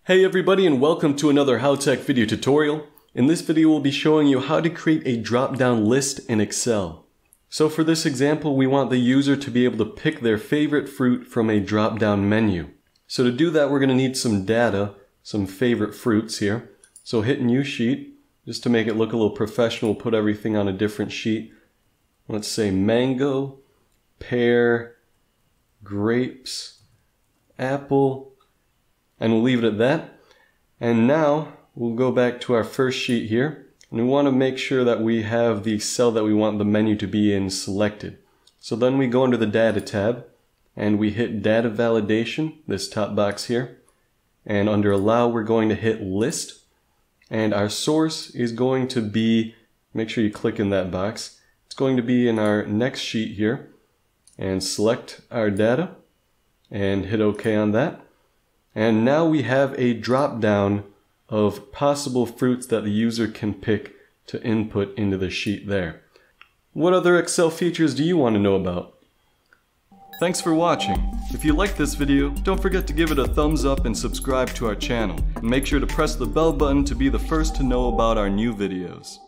Hey everybody, and welcome to another Howtech video tutorial. In this video we'll be showing you how to create a drop-down list in Excel. So for this example we want the user to be able to pick their favorite fruit from a drop-down menu. So to do that we're going to need some data, some favorite fruits here. So hit new sheet, just to make it look a little professional, put everything on a different sheet. Let's say mango, pear, grapes, apple, and we'll leave it at that. And now we'll go back to our first sheet here, and we want to make sure that we have the cell that we want the menu to be in selected. So then we go under the Data tab, and we hit Data Validation, this top box here. And under Allow we're going to hit List, and our source is going to be, make sure you click in that box, it's going to be in our next sheet here. And select our data, and hit OK on that. And now we have a drop down of possible fruits that the user can pick to input into the sheet there. What other Excel features do you want to know about? Thanks for watching. If you liked this video, don't forget to give it a thumbs up and subscribe to our channel. And make sure to press the bell button to be the first to know about our new videos.